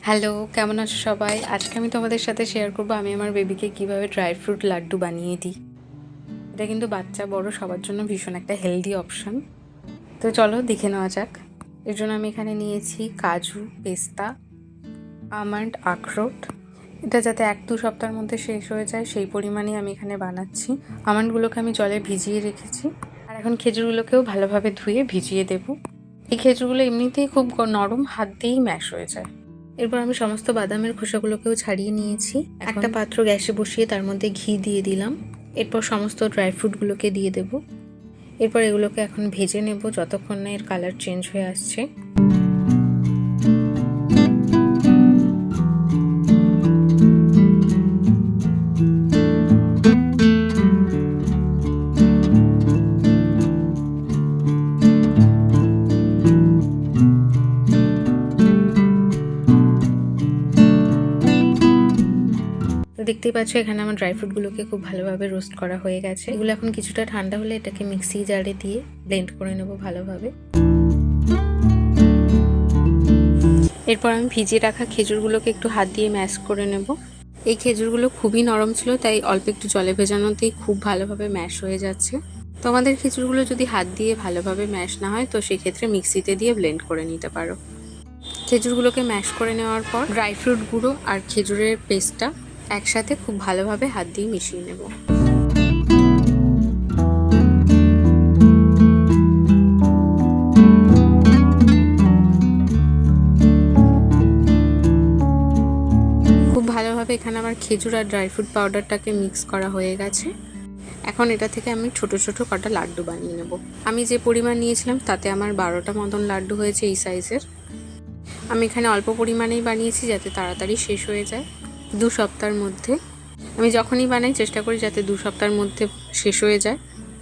Hello, কেমন আছো সবাই? আজকে আমি তোমাদের সাথে শেয়ার করব আমি আমার বেবিকে কিভাবে ড্রাই ফ্রুট লাড্ডু বানিয়ে দিই। এটা কিন্তু বাচ্চা বড় সবার জন্য ভীষণ একটা হেলদি অপশন। তো চলো দেখে নেওয়া যাক। এর জন্য আমি এখানে নিয়েছি কাজু, পেস্তা, আমন্ড, আখরোট। এটা যাতে 1-2 সপ্তাহের মধ্যে শেষ হয়ে যায় সেই পরিমাণে আমি এখানে বানাচ্ছি। আমন্ডগুলোকে আমি জলে ভিজিয়ে রেখেছি। আর এখন খেজুরগুলোকেও ভালোভাবে ধুয়ে ভিজিয়ে দেব। এই খেজুরগুলো এমনিতেই খুব নরম, হাত দিয়েই ম্যাশ হয়ে যায়। এরপর আমি সমস্ত বাদামের খোসাগুলোকেও ছাড়িয়ে নিয়েছি। একটা পাত্র গ্যাসে বসিয়ে তার মধ্যে ঘি দিয়ে দিলাম। এরপর সমস্ত ড্রাই ফ্রুটগুলোকে দিয়ে দেব। এরপর এগুলোকে এখন ভেজে নেব যতক্ষণ না এর কালার চেঞ্জ হয়ে আসছে। দেখতেই পাচ্ছ এখানে আমার ড্রাই ফ্রুটগুলোকে খুব ভালোভাবে রোস্ট করা হয়ে গেছে। এগুলো এখন কিছুটা ঠান্ডা হলে এটাকে মিক্সি জারে দিয়ে ব্লেন্ড করে নেব ভালোভাবে। এরপর আমি ভিজিয়ে রাখা খেজুরগুলোকে একটু হাত দিয়ে ম্যাশ করে নেব। এই খেজুরগুলো খুবই নরম ছিল, তাই অল্প একটু জলে ভেজানোতেই খুব ভালোভাবে ম্যাশ হয়ে যাচ্ছে। তোমাদের খেজুরগুলো যদি হাত দিয়ে ভালোভাবে ম্যাশ না হয় তো সেক্ষেত্রে মিক্সিতে দিয়ে ব্লেন্ড করে নিতে পারো। খেজুরগুলোকে ম্যাশ করে নেওয়ার পর ড্রাই ফ্রুট গুঁড়ো আর খেজুরের পেস্টটা একসাথে খুব ভালোভাবে হাত দিয়ে মিশিয়ে নেব। খুব ভালোভাবে এখানে আমার খেজুর আর ড্রাই ফ্রুট পাউডারটাকে মিক্স করা হয়ে গেছে। এখন এটা থেকে আমি ছোট ছোট কটা লাড্ডু বানিয়ে নেব। আমি যে পরিমাণ নিয়েছিলাম তাতে আমার 12টা মতন লাড্ডু হয়েছে এই সাইজের। আমি এখানে অল্প পরিমাণেই বানিয়েছি যাতে তাড়াতাড়ি শেষ হয়ে যায় 2 সপ্তাহের মধ্যে। আমি যখনই বানাই চেষ্টা করি যাতে 2 সপ্তাহের মধ্যে শেষ হয়ে যায়।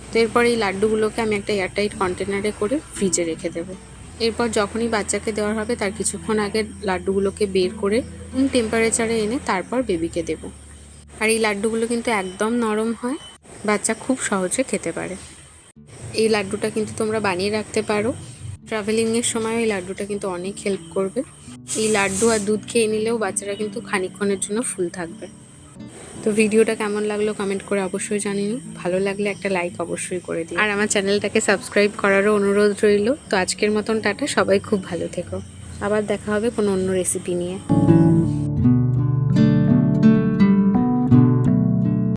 তো এরপর এই লাড্ডুগুলোকে আমি একটা এয়ারটাইট কন্টেনারে করে ফ্রিজে রেখে দেবো। এরপর যখনই বাচ্চাকে দেওয়ার হবে তার কিছুক্ষণ আগে লাড্ডুগুলোকে বের করে রুম টেম্পারেচারে এনে তারপর বেবিকে দেব। আর এই লাড্ডুগুলো কিন্তু একদম নরম হয়, বাচ্চা খুব সহজে খেতে পারে। এই লাড্ডুটা কিন্তু তোমরা বানিয়ে রাখতে পারো। ট্রাভেলিংয়ের সময় এই লাড্ডুটা কিন্তু অনেক হেল্প করবে। এই লাড্ডু আর দুধ খেয়ে নিলেও বাচ্চারা কিন্তু খানিকক্ষণের জন্য ফুল থাকবে। তো ভিডিওটা কেমন লাগলো কমেন্ট করে অবশ্যই জানিও। ভালো লাগলে একটা লাইক অবশ্যই করে দিও। আর আমার চ্যানেলটাকে সাবস্ক্রাইব করারও অনুরোধ রইল। তো আজকের মতন টাটা, সবাই খুব ভালো থেকো। আবার দেখা হবে কোনো অন্য রেসিপি নিয়ে।